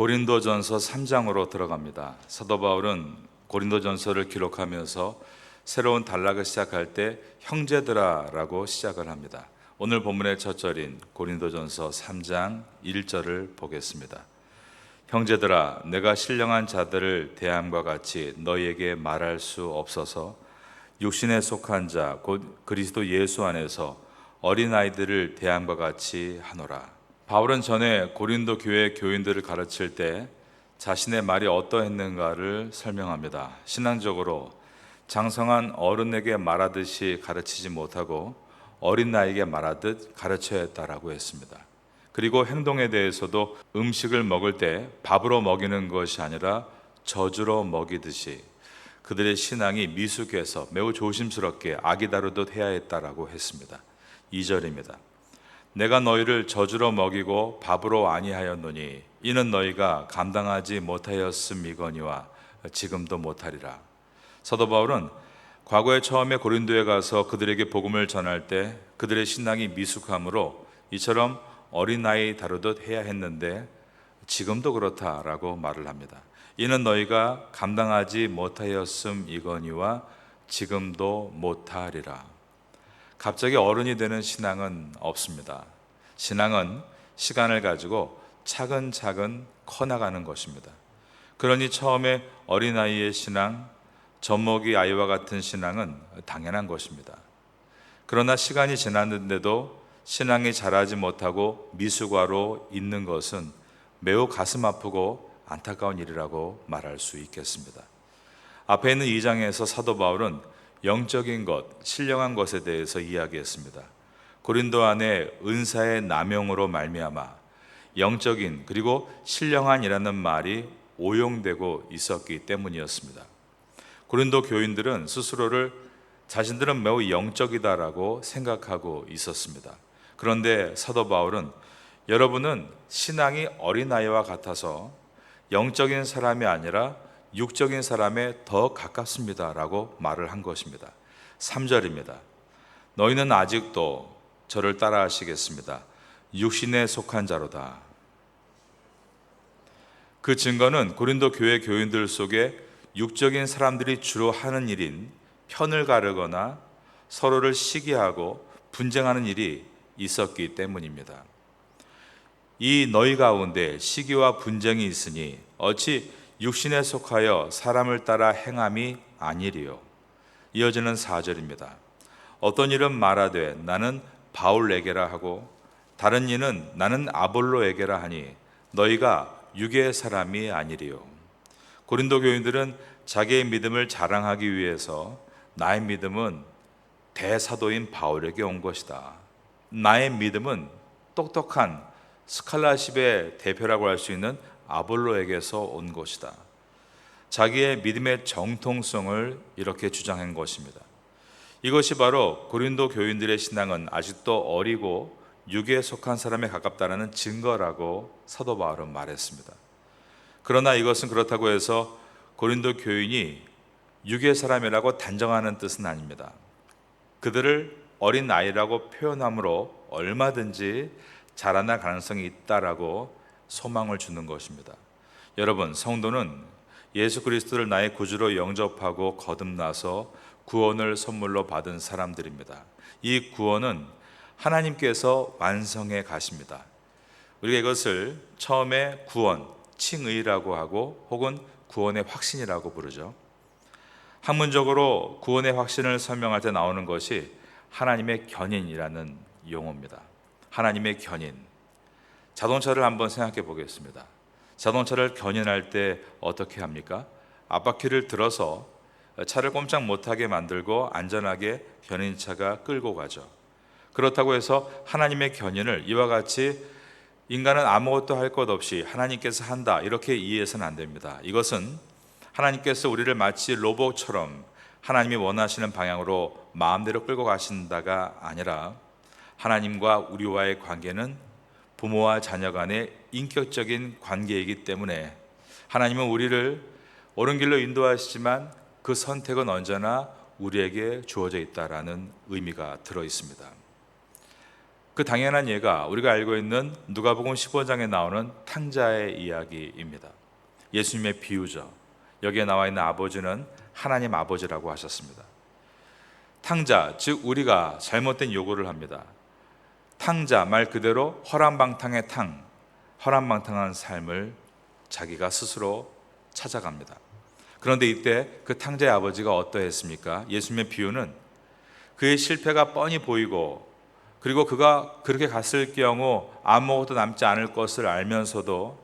고린도전서 3장으로 들어갑니다. 사도 바울은 고린도전서를 기록하면서 새로운 단락을 시작할 때 형제들아라고 시작을 합니다. 오늘 본문의 첫 절인 고린도전서 3장 1절을 보겠습니다. 형제들아, 내가 신령한 자들을 대함과 같이 너희에게 말할 수 없어서 육신에 속한 자 곧 그리스도 예수 안에서 어린아이들을 대함과 같이 하노라. 바울은 전에 고린도 교회 교인들을 가르칠 때 자신의 말이 어떠했는가를 설명합니다. 신앙적으로 장성한 어른에게 말하듯이 가르치지 못하고 어린 나에게 말하듯 가르쳐야 했다라고 했습니다. 그리고 행동에 대해서도 음식을 먹을 때 밥으로 먹이는 것이 아니라 젖으로 먹이듯이 그들의 신앙이 미숙해서 매우 조심스럽게 아기 다루듯 해야 했다라고 했습니다. 2절입니다. 내가 너희를 젖으로 먹이고 밥으로 아니하였노니 이는 너희가 감당하지 못하였음이거니와 지금도 못하리라. 사도 바울은 과거에 처음에 고린도에 가서 그들에게 복음을 전할 때 그들의 신앙이 미숙함으로 이처럼 어린아이 다루듯 해야 했는데 지금도 그렇다라고 말을 합니다. 이는 너희가 감당하지 못하였음이거니와 지금도 못하리라. 갑자기 어른이 되는 신앙은 없습니다. 신앙은 시간을 가지고 차근차근 커나가는 것입니다. 그러니 처음에 어린아이의 신앙, 젖먹이 아이와 같은 신앙은 당연한 것입니다. 그러나 시간이 지났는데도 신앙이 자라지 못하고 미숙아로 있는 것은 매우 가슴 아프고 안타까운 일이라고 말할 수 있겠습니다. 앞에 있는 2장에서 사도 바울은 영적인 것, 신령한 것에 대해서 이야기했습니다. 고린도 안에 은사의 남용으로 말미암아 영적인 그리고 신령한이라는 말이 오용되고 있었기 때문이었습니다. 고린도 교인들은 스스로를 자신들은 매우 영적이다라고 생각하고 있었습니다. 그런데 사도 바울은 여러분은 신앙이 어린아이와 같아서 영적인 사람이 아니라 육적인 사람에 더 가깝습니다라고 말을 한 것입니다. 3절입니다. 너희는 아직도 저를 따라 하시겠습니다. 육신에 속한 자로다. 그 증거는 고린도 교회 교인들 속에 육적인 사람들이 주로 하는 일인 편을 가르거나 서로를 시기하고 분쟁하는 일이 있었기 때문입니다. 이 너희 가운데 시기와 분쟁이 있으니 어찌 육신에 속하여 사람을 따라 행함이 아니리요. 이어지는 4절입니다. 어떤 일은 말하되 나는 바울에게라 하고 다른 이는 나는 아볼로에게라 하니 너희가 육의 사람이 아니리요. 고린도 교인들은 자기의 믿음을 자랑하기 위해서 나의 믿음은 대사도인 바울에게 온 것이다. 나의 믿음은 똑똑한 스칼라십의 대표라고 할 수 있는 아볼로에게서 온 것이다. 자기의 믿음의 정통성을 이렇게 주장한 것입니다. 이것이 바로 고린도 교인들의 신앙은 아직도 어리고 육에 속한 사람에 가깝다는 증거라고 사도 바울은 말했습니다. 그러나 이것은 그렇다고 해서 고린도 교인이 육의 사람이라고 단정하는 뜻은 아닙니다. 그들을 어린 아이라고 표현함으로 얼마든지 자라날 가능성이 있다라고 소망을 주는 것입니다. 여러분, 성도는 예수 그리스도를 나의 구주로 영접하고 거듭나서 구원을 선물로 받은 사람들입니다. 이 구원은 하나님께서 완성해 가십니다. 우리가 이것을 처음에 구원, 칭의라고 하고 혹은 구원의 확신이라고 부르죠. 학문적으로 구원의 확신을 설명할 때 나오는 것이 하나님의 견인이라는 용어입니다. 하나님의 견인. 자동차를 한번 생각해 보겠습니다. 자동차를 견인할 때 어떻게 합니까? 앞바퀴를 들어서 차를 꼼짝 못하게 만들고 안전하게 견인차가 끌고 가죠. 그렇다고 해서 하나님의 견인을 이와 같이 인간은 아무것도 할 것 없이 하나님께서 한다 이렇게 이해해서는 안 됩니다. 이것은 하나님께서 우리를 마치 로봇처럼 하나님이 원하시는 방향으로 마음대로 끌고 가신다가 아니라 하나님과 우리와의 관계는 부모와 자녀 간의 인격적인 관계이기 때문에 하나님은 우리를 옳은 길로 인도하시지만 그 선택은 언제나 우리에게 주어져 있다라는 의미가 들어 있습니다. 그 당연한 예가 우리가 알고 있는 누가복음 15장에 나오는 탕자의 이야기입니다. 예수님의 비유죠. 여기에 나와 있는 아버지는 하나님 아버지라고 하셨습니다. 탕자, 즉 우리가 잘못된 요구를 합니다. 탕자, 말 그대로 허랑방탕의 탕, 허랑방탕한 삶을 자기가 스스로 찾아갑니다. 그런데 이때 그 탕자의 아버지가 어떠했습니까? 예수님의 비유는 그의 실패가 뻔히 보이고, 그리고 그가 그렇게 갔을 경우 아무것도 남지 않을 것을 알면서도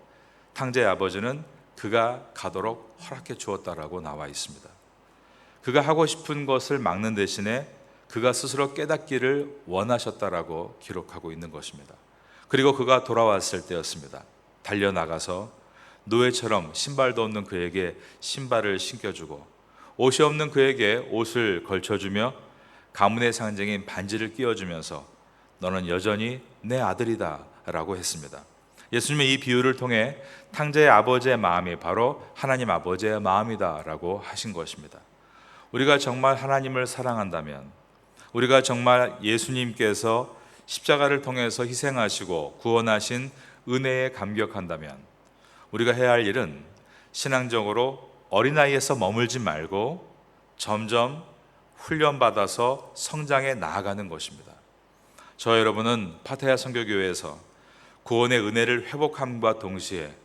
탕자의 아버지는 그가 가도록 허락해 주었다라고 나와 있습니다. 그가 하고 싶은 것을 막는 대신에 그가 스스로 깨닫기를 원하셨다라고 기록하고 있는 것입니다. 그리고 그가 돌아왔을 때였습니다. 달려나가서 노예처럼 신발도 없는 그에게 신발을 신겨주고, 옷이 없는 그에게 옷을 걸쳐주며 가문의 상징인 반지를 끼워주면서 너는 여전히 내 아들이다 라고 했습니다. 예수님의 이 비유를 통해 탕자의 아버지의 마음이 바로 하나님 아버지의 마음이다 라고 하신 것입니다. 우리가 정말 하나님을 사랑한다면, 우리가 정말 예수님께서 십자가를 통해서 희생하시고 구원하신 은혜에 감격한다면, 우리가 해야 할 일은 신앙적으로 어린아이에서 머물지 말고 점점 훈련받아서 성장해 나아가는 것입니다. 저 여러분은 파타야 선교교회에서 구원의 은혜를 회복함과 동시에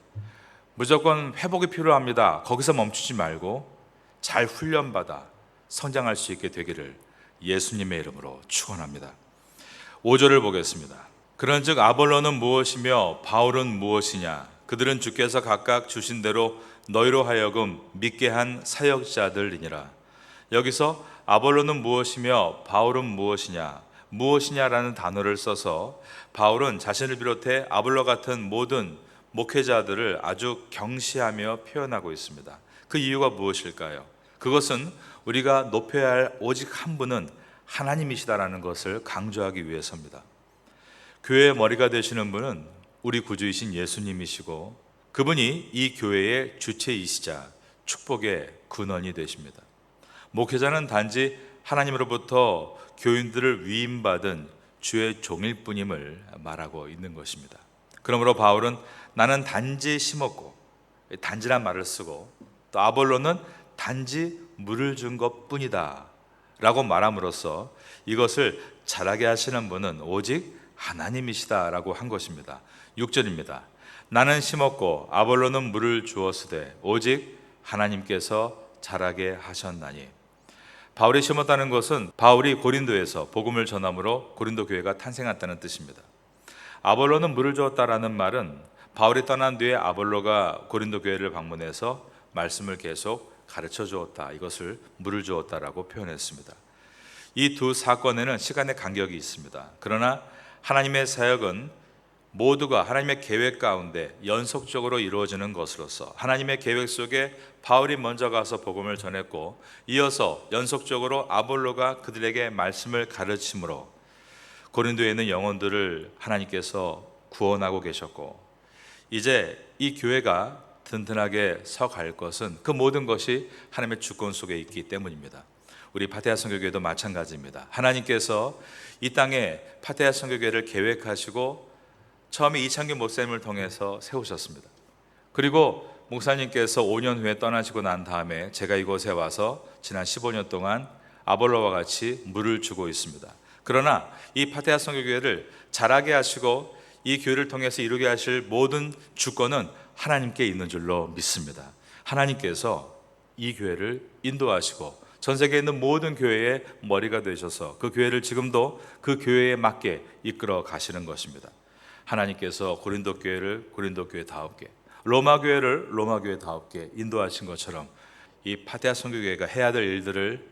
무조건 회복이 필요합니다. 거기서 멈추지 말고 잘 훈련받아 성장할 수 있게 되기를 예수님의 이름으로 축원합니다. 5절을 보겠습니다. 그런즉 아볼로는 무엇이며 바울은 무엇이냐? 그들은 주께서 각각 주신 대로 너희로 하여금 믿게 한 사역자들이니라. 여기서 아볼로는 무엇이며 바울은 무엇이냐라는 단어를 써서 바울은 자신을 비롯해 아볼로 같은 모든 목회자들을 아주 경시하며 표현하고 있습니다. 그 이유가 무엇일까요? 그것은 우리가 높여야 할 오직 한 분은 하나님이시다라는 것을 강조하기 위해서입니다. 교회의 머리가 되시는 분은 우리 구주이신 예수님이시고, 그분이 이 교회의 주체이시자 축복의 근원이 되십니다. 목회자는 단지 하나님으로부터 교인들을 위임받은 주의 종일 뿐임을 말하고 있는 것입니다. 그러므로 바울은 나는 단지 심었고, 단지란 말을 쓰고, 또 아볼로는 단지 물을 준 것뿐이다 라고 말함으로써 이것을 자라게 하시는 분은 오직 하나님이시다라고 한 것입니다. 6절입니다. 나는 심었고 아볼로는 물을 주었으되 오직 하나님께서 자라게 하셨나니. 바울이 심었다는 것은 바울이 고린도에서 복음을 전함으로 고린도 교회가 탄생했다는 뜻입니다. 아볼로는 물을 주었다라는 말은 바울이 떠난 뒤에 아볼로가 고린도 교회를 방문해서 말씀을 계속 가르쳐 주었다, 이것을 물을 주었다라고 표현했습니다. 이 두 사건에는 시간의 간격이 있습니다. 그러나 하나님의 사역은 모두가 하나님의 계획 가운데 연속적으로 이루어지는 것으로서 하나님의 계획 속에 바울이 먼저 가서 복음을 전했고, 이어서 연속적으로 아볼로가 그들에게 말씀을 가르침으로 고린도에 있는 영혼들을 하나님께서 구원하고 계셨고, 이제 이 교회가 든든하게 서갈 것은 그 모든 것이 하나님의 주권 속에 있기 때문입니다. 우리 파테아 선교교회도 마찬가지입니다. 하나님께서 이 땅에 파테아 선교교회를 계획하시고 처음에 이창규 목사님을 통해서 세우셨습니다. 그리고 목사님께서 5년 후에 떠나시고 난 다음에 제가 이곳에 와서 지난 15년 동안 아볼로와 같이 물을 주고 있습니다. 그러나 이 파테아 선교교회를 자라게 하시고 이 교회를 통해서 이루게 하실 모든 주권은 하나님께 있는 줄로 믿습니다. 하나님께서 이 교회를 인도하시고 전 세계에 있는 모든 교회의 머리가 되셔서 그 교회를 지금도 그 교회에 맞게 이끌어 가시는 것입니다. 하나님께서 고린도 교회를 고린도 교회다웠게, 로마 교회를 로마 교회다웠게 인도하신 것처럼 이 파테아 선교교회가 해야 될 일들을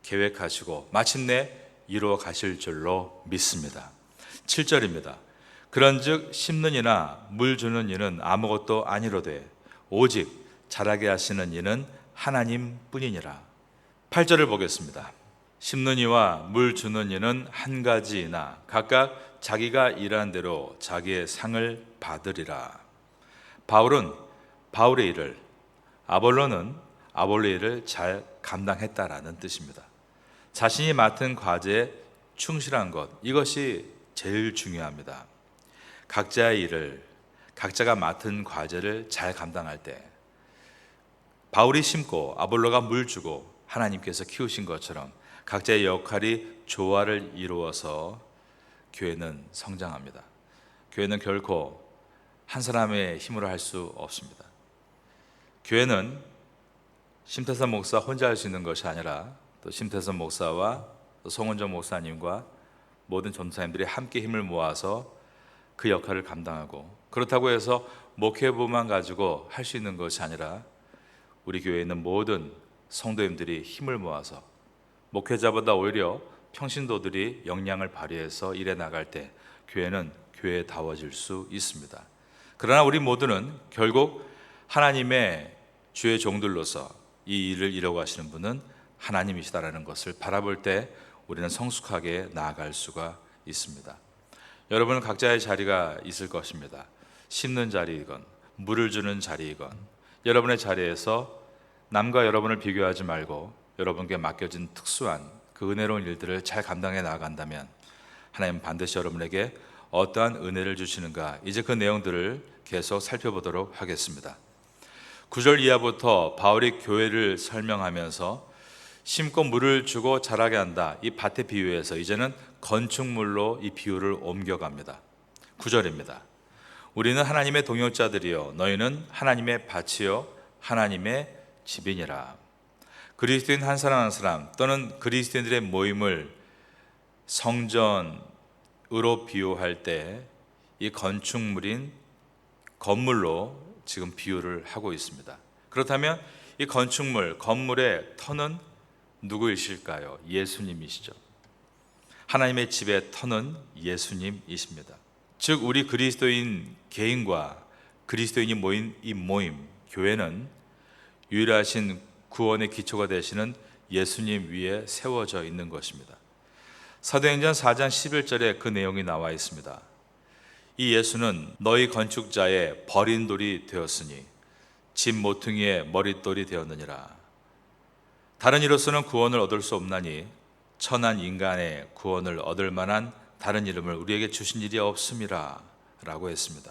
계획하시고 마침내 이루어 가실 줄로 믿습니다. 7절입니다. 그런즉 심는 이나 물 주는 이는 아무것도 아니로되 오직 자라게 하시는 이는 하나님뿐이니라. 8절을 보겠습니다. 심는 이와 물 주는 이는 한 가지이나 각각 자기가 일한 대로 자기의 상을 받으리라. 바울은 바울의 일을, 아볼로는 아볼로의 일을 잘 감당했다라는 뜻입니다. 자신이 맡은 과제에 충실한 것, 이것이 제일 중요합니다. 각자의 일을, 각자가 맡은 과제를 잘 감당할 때 바울이 심고 아볼로가 물 주고 하나님께서 키우신 것처럼 각자의 역할이 조화를 이루어서 교회는 성장합니다. 교회는 결코 한 사람의 힘으로 할 수 없습니다. 교회는 심태선 목사 혼자 할 수 있는 것이 아니라 또 심태선 목사와 또 송은정 목사님과 모든 전도사님들이 함께 힘을 모아서 그 역할을 감당하고, 그렇다고 해서 목회부만 가지고 할 수 있는 것이 아니라 우리 교회에 있는 모든 성도님들이 힘을 모아서 목회자보다 오히려 평신도들이 역량을 발휘해서 일해 나갈 때 교회는 교회다워질 수 있습니다. 그러나 우리 모두는 결국 하나님의 주의 종들로서 이 일을 이루어 가시는 분은 하나님이시다라는 것을 바라볼 때 우리는 성숙하게 나아갈 수가 있습니다. 여러분은 각자의 자리가 있을 것입니다. 심는 자리이건 물을 주는 자리이건 여러분의 자리에서 남과 여러분을 비교하지 말고 여러분께 맡겨진 특수한 그 은혜로운 일들을 잘 감당해 나아간다면 하나님 반드시 여러분에게 어떠한 은혜를 주시는가, 이제 그 내용들을 계속 살펴보도록 하겠습니다. 9절 이하부터 바울이 교회를 설명하면서 심고 물을 주고 자라게 한다, 이 밭의 비유에서 이제는 건축물로 이 비유를 옮겨갑니다. 9절입니다. 우리는 하나님의 동역자들이요 너희는 하나님의 밭이요 하나님의 집이니라. 그리스도인 한 사람 한 사람 또는 그리스도인들의 모임을 성전으로 비유할 때 이 건축물인 건물로 지금 비유를 하고 있습니다. 그렇다면 이 건축물, 건물의 터는 누구이실까요? 예수님이시죠. 하나님의 집의 터는 예수님이십니다. 즉 우리 그리스도인 개인과 그리스도인이 모인 이 모임, 교회는 유일하신 구원의 기초가 되시는 예수님 위에 세워져 있는 것입니다. 사도행전 4장 11절에 그 내용이 나와 있습니다. 이 예수는 너희 건축자의 버린 돌이 되었으니 집 모퉁이의 머릿돌이 되었느니라. 다른 이로서는 구원을 얻을 수 없나니 천한 인간의 구원을 얻을 만한 다른 이름을 우리에게 주신 일이 없음이라 라고 했습니다.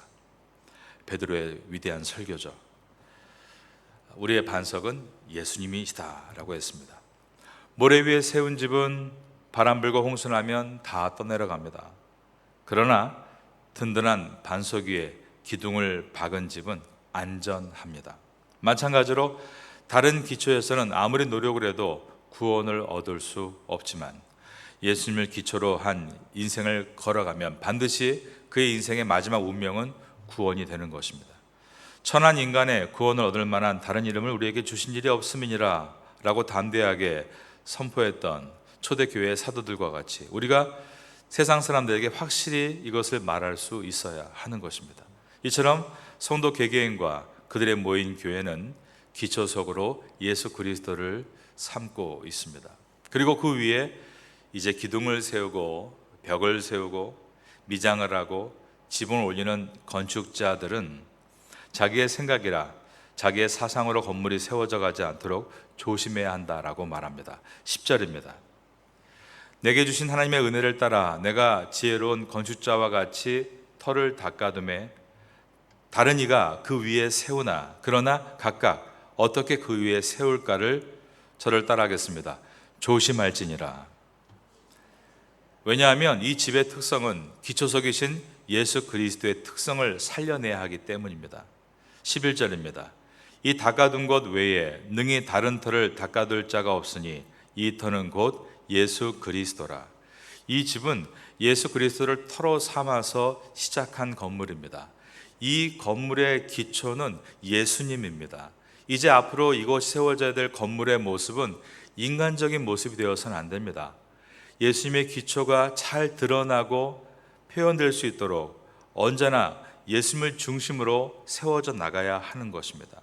베드로의 위대한 설교죠. 우리의 반석은 예수님이시다 라고 했습니다. 모래 위에 세운 집은 바람 불고 홍수 나면 다 떠내려갑니다. 그러나 든든한 반석 위에 기둥을 박은 집은 안전합니다. 마찬가지로 다른 기초에서는 아무리 노력을 해도 구원을 얻을 수 없지만 예수님을 기초로 한 인생을 걸어가면 반드시 그의 인생의 마지막 운명은 구원이 되는 것입니다. 천한 인간의 구원을 얻을 만한 다른 이름을 우리에게 주신 일이 없음이니라 라고 담대하게 선포했던 초대교회의 사도들과 같이 우리가 세상 사람들에게 확실히 이것을 말할 수 있어야 하는 것입니다. 이처럼 성도 개개인과 그들의 모인 교회는 기초석으로 예수 그리스도를 삼고 있습니다. 그리고 그 위에 이제 기둥을 세우고 벽을 세우고 미장을 하고 지붕을 올리는 건축자들은 자기의 생각이라 자기의 사상으로 건물이 세워져 가지 않도록 조심해야 한다라고 말합니다. 10절입니다. 내게 주신 하나님의 은혜를 따라 내가 지혜로운 건축자와 같이 터를 닦아둠에 다른 이가 그 위에 세우나 그러나 각각 어떻게 그 위에 세울까를 저를 따라하겠습니다. 조심할지니라. 왜냐하면 이 집의 특성은 기초석이신 예수 그리스도의 특성을 살려내야 하기 때문입니다. 11절입니다. 이 닦아둔 것 외에 능히 다른 터를 닦아둘 자가 없으니 이 터는 곧 예수 그리스도라. 이 집은 예수 그리스도를 터로 삼아서 시작한 건물입니다. 이 건물의 기초는 예수님입니다. 이제 앞으로 이곳이 세워져야 될 건물의 모습은 인간적인 모습이 되어서는 안 됩니다. 예수님의 기초가 잘 드러나고 표현될 수 있도록 언제나 예수님을 중심으로 세워져 나가야 하는 것입니다.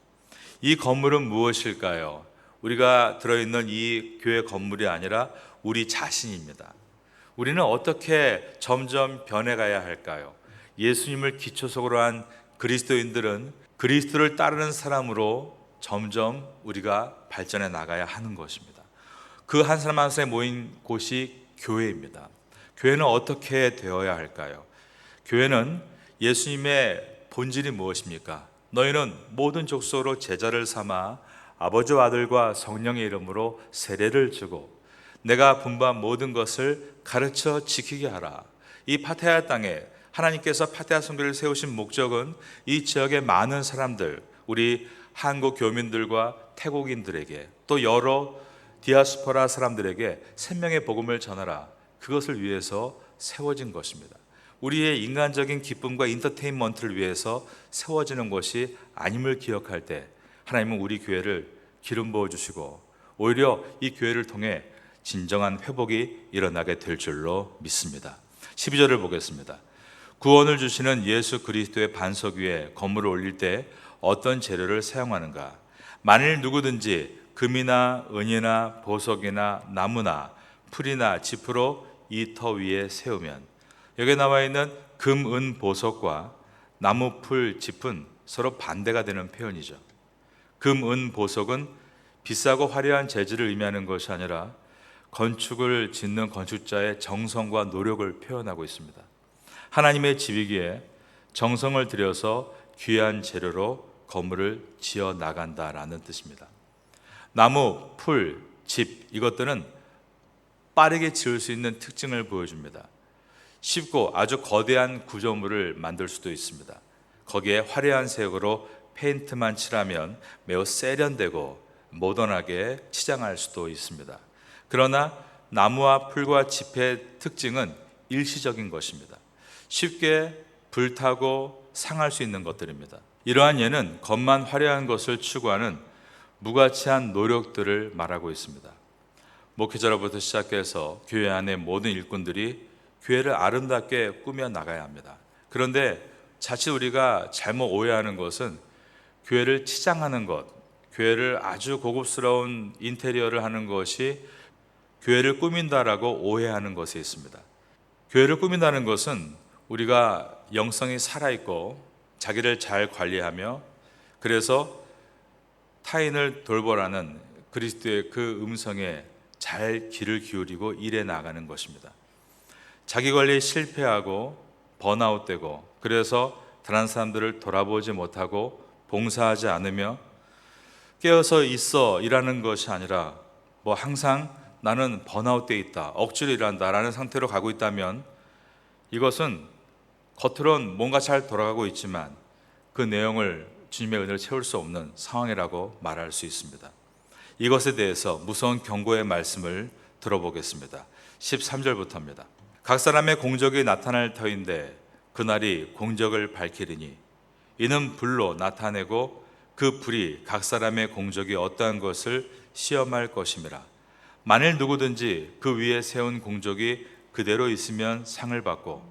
이 건물은 무엇일까요? 우리가 들어있는 이 교회 건물이 아니라 우리 자신입니다. 우리는 어떻게 점점 변해가야 할까요? 예수님을 기초석으로 한 그리스도인들은 그리스도를 따르는 사람으로 점점 우리가 발전해 나가야 하는 것입니다. 그 한 사람 한 사람이 모인 곳이 교회입니다. 교회는 어떻게 되어야 할까요? 교회는 예수님의 본질이 무엇입니까? 너희는 모든 족속으로 제자를 삼아 아버지와 아들과 성령의 이름으로 세례를 주고 내가 분부한 모든 것을 가르쳐 지키게 하라. 이 파테아 땅에 하나님께서 파테아 성교를 세우신 목적은 이 지역의 많은 사람들, 우리 한국 교민들과 태국인들에게 또 여러 디아스포라 사람들에게 생명의 복음을 전하라. 그것을 위해서 세워진 것입니다. 우리의 인간적인 기쁨과 인터테인먼트를 위해서 세워지는 것이 아님을 기억할 때 하나님은 우리 교회를 기름 부어주시고 오히려 이 교회를 통해 진정한 회복이 일어나게 될 줄로 믿습니다. 12절을 보겠습니다. 구원을 주시는 예수 그리스도의 반석 위에 건물을 올릴 때 어떤 재료를 사용하는가? 만일 누구든지 금이나 은이나 보석이나 나무나 풀이나 짚으로 이 터 위에 세우면, 여기에 나와 있는 금, 은, 보석과 나무, 풀, 짚은 서로 반대가 되는 표현이죠. 금, 은, 보석은 비싸고 화려한 재질을 의미하는 것이 아니라 건축을 짓는 건축자의 정성과 노력을 표현하고 있습니다. 하나님의 집이기에 정성을 들여서 귀한 재료로 건물을 지어 나간다라는 뜻입니다. 나무, 풀, 집 이것들은 빠르게 지을 수 있는 특징을 보여줍니다. 쉽고 아주 거대한 구조물을 만들 수도 있습니다. 거기에 화려한 색으로 페인트만 칠하면 매우 세련되고 모던하게 치장할 수도 있습니다. 그러나 나무와 풀과 짚의 특징은 일시적인 것입니다. 쉽게 불타고 상할 수 있는 것들입니다. 이러한 예는 겉만 화려한 것을 추구하는 무가치한 노력들을 말하고 있습니다. 목회자로부터 시작해서 교회 안의 모든 일꾼들이 교회를 아름답게 꾸며 나가야 합니다. 그런데 자칫 우리가 잘못 오해하는 것은 교회를 치장하는 것, 교회를 아주 고급스러운 인테리어를 하는 것이 교회를 꾸민다라고 오해하는 것이 있습니다. 교회를 꾸민다는 것은 우리가 영성이 살아있고 자기를 잘 관리하며 그래서 타인을 돌보라는 그리스도의 그 음성에 잘 귀를 기울이고 일해 나가는 것입니다. 자기 관리에 실패하고 번아웃되고 그래서 다른 사람들을 돌아보지 못하고 봉사하지 않으며 깨어서 있어 일하는 것이 아니라 항상 나는 번아웃돼 있다, 억지로 일한다라는 상태로 가고 있다면 이것은 겉으론 뭔가 잘 돌아가고 있지만 그 내용을 주님의 은혜를 채울 수 없는 상황이라고 말할 수 있습니다. 이것에 대해서 무서운 경고의 말씀을 들어보겠습니다. 13절부터입니다. 각 사람의 공적이 나타날 터인데 그날이 공적을 밝히리니 이는 불로 나타내고 그 불이 각 사람의 공적이 어떠한 것을 시험할 것임이라. 만일 누구든지 그 위에 세운 공적이 그대로 있으면 상을 받고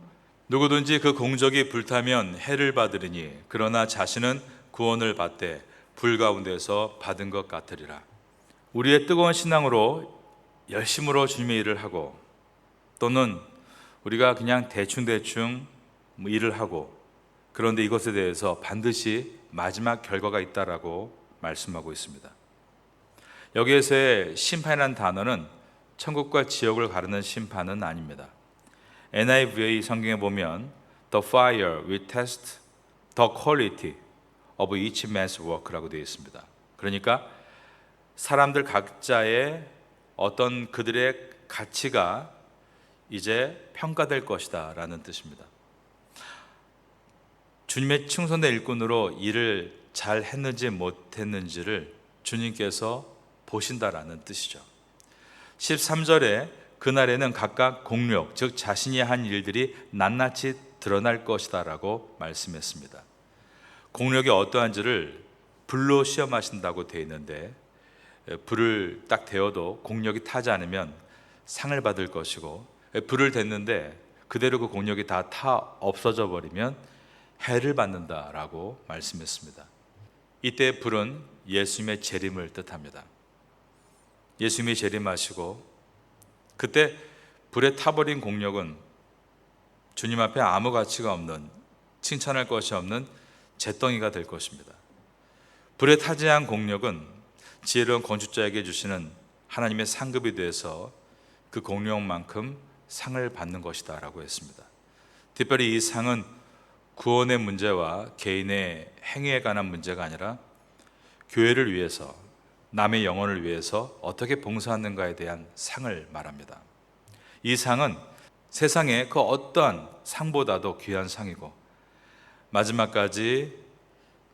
누구든지 그 공적이 불타면 해를 받으리니 그러나 자신은 구원을 받되 불 가운데서 받은 것 같으리라. 우리의 뜨거운 신앙으로 열심으로 주님의 일을 하고 또는 우리가 그냥 대충 일을 하고 그런데 이것에 대해서 반드시 마지막 결과가 있다라고 말씀하고 있습니다. 여기에서의 심판이라는 단어는 천국과 지옥을 가르는 심판은 아닙니다. NIV 성경에 보면 The fire will test the quality of each man's work라고 되어 있습니다. 그러니까 사람들 각자의 어떤 그들의 가치가 이제 평가될 것이다 라는 뜻입니다. 주님의 충성된 일꾼으로 일을 잘 했는지 못했는지를 주님께서 보신다라는 뜻이죠. 13절에 그날에는 각각 공력, 즉 자신이 한 일들이 낱낱이 드러날 것이다 라고 말씀했습니다. 공력이 어떠한지를 불로 시험하신다고 되어 있는데 불을 딱 대어도 공력이 타지 않으면 상을 받을 것이고 불을 댔는데 그대로 그 공력이 다 타 없어져 버리면 해를 받는다라고 말씀했습니다. 이때 불은 예수님의 재림을 뜻합니다. 예수님이 재림하시고 그때 불에 타버린 공력은 주님 앞에 아무 가치가 없는, 칭찬할 것이 없는 잿덩이가 될 것입니다. 불에 타지 않은 공력은 지혜로운 건축자에게 주시는 하나님의 상급이 돼서 그 공력만큼 상을 받는 것이다 라고 했습니다. 특별히 이 상은 구원의 문제와 개인의 행위에 관한 문제가 아니라 교회를 위해서, 남의 영혼을 위해서 어떻게 봉사하는가에 대한 상을 말합니다. 이 상은 세상의 그 어떠한 상보다도 귀한 상이고, 마지막까지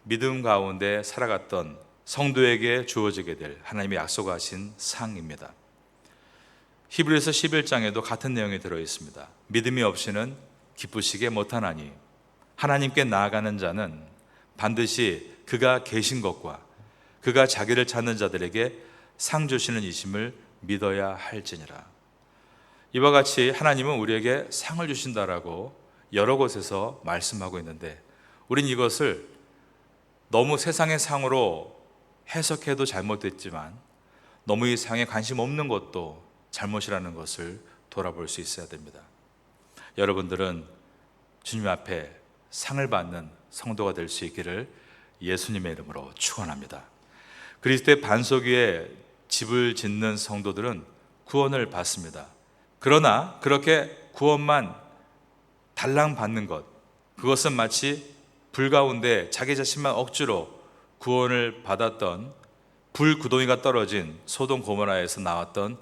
믿음 가운데 살아갔던 성도에게 주어지게 될 하나님의 약속하신 상입니다. 히브리서 11장에도 같은 내용이 들어있습니다. 믿음이 없이는 기쁘시게 못하나니 하나님께 나아가는 자는 반드시 그가 계신 것과 그가 자기를 찾는 자들에게 상 주시는 이심을 믿어야 할지니라. 이와 같이 하나님은 우리에게 상을 주신다라고 여러 곳에서 말씀하고 있는데, 우린 이것을 너무 세상의 상으로 해석해도 잘못됐지만 너무 이 상에 관심 없는 것도 잘못이라는 것을 돌아볼 수 있어야 됩니다. 여러분들은 주님 앞에 상을 받는 성도가 될 수 있기를 예수님의 이름으로 축원합니다. 그리스도의 반석 위에 집을 짓는 성도들은 구원을 받습니다. 그러나 그렇게 구원만 달랑 받는 것, 그것은 마치 불 가운데 자기 자신만 억지로 구원을 받았던 불구덩이가 떨어진 소돔 고모라에서 나왔던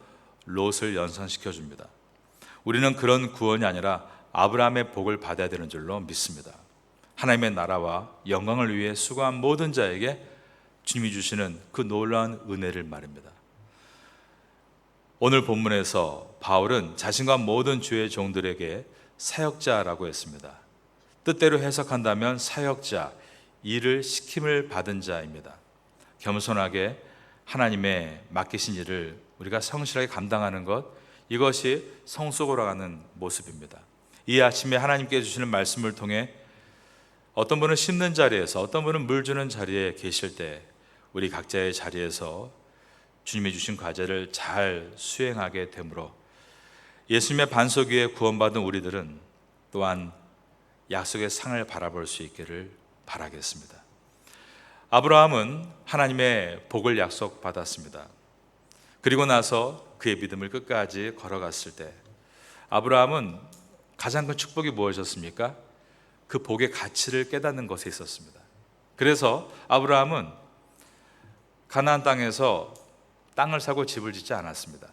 롯을 연상시켜 줍니다. 우리는 그런 구원이 아니라 아브라함의 복을 받아야 되는 줄로 믿습니다. 하나님의 나라와 영광을 위해 수고한 모든 자에게 주님이 주시는 그 놀라운 은혜를 말입니다. 오늘 본문에서 바울은 자신과 모든 주의 종들에게 사역자라고 했습니다. 뜻대로 해석한다면 사역자, 일을 시킴을 받은 자입니다. 겸손하게 하나님의 맡기신 일을 우리가 성실하게 감당하는 것, 이것이 성숙으로 가는 모습입니다. 이 아침에 하나님께 주시는 말씀을 통해 어떤 분은 심는 자리에서, 어떤 분은 물 주는 자리에 계실 때 우리 각자의 자리에서 주님이 주신 과제를 잘 수행하게 되므로 예수님의 반석 위에 구원받은 우리들은 또한 약속의 상을 바라볼 수 있기를 바라겠습니다. 아브라함은 하나님의 복을 약속받았습니다. 그리고 나서 그의 믿음을 끝까지 걸어갔을 때 아브라함은 가장 큰 축복이 무엇이었습니까? 그 복의 가치를 깨닫는 것에 있었습니다. 그래서 아브라함은 가나안 땅에서 땅을 사고 집을 짓지 않았습니다.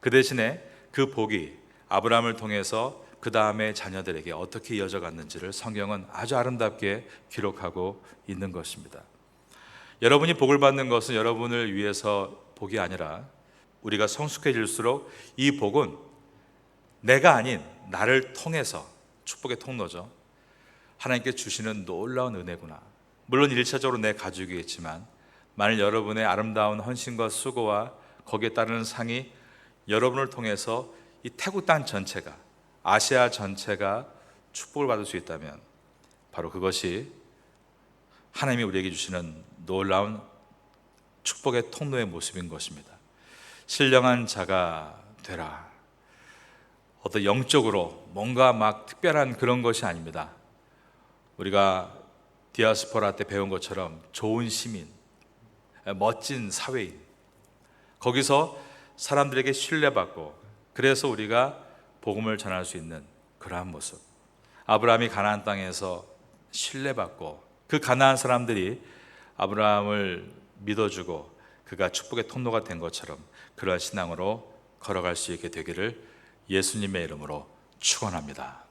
그 대신에 그 복이 아브라함을 통해서 그 다음에 자녀들에게 어떻게 이어져 갔는지를 성경은 아주 아름답게 기록하고 있는 것입니다. 여러분이 복을 받는 것은 여러분을 위해서 복이 아니라 우리가 성숙해질수록 이 복은 내가 아닌 나를 통해서, 축복의 통로죠, 하나님께 주시는 놀라운 은혜구나. 물론 1차적으로 내 가족이겠지만 만일 여러분의 아름다운 헌신과 수고와 거기에 따르는 상이 여러분을 통해서 이 태국 땅 전체가, 아시아 전체가 축복을 받을 수 있다면 바로 그것이 하나님이 우리에게 주시는 놀라운 축복의 통로의 모습인 것입니다. 신령한 자가 되라. 어떤 영적으로 뭔가 막 특별한 그런 것이 아닙니다. 우리가 디아스포라 때 배운 것처럼 좋은 시민, 멋진 사회인, 거기서 사람들에게 신뢰받고 그래서 우리가 복음을 전할 수 있는 그러한 모습. 아브라함이 가나안 땅에서 신뢰받고 그 가나안 사람들이 아브라함을 믿어주고 그가 축복의 통로가 된 것처럼 그러한 신앙으로 걸어갈 수 있게 되기를 예수님의 이름으로 축원합니다.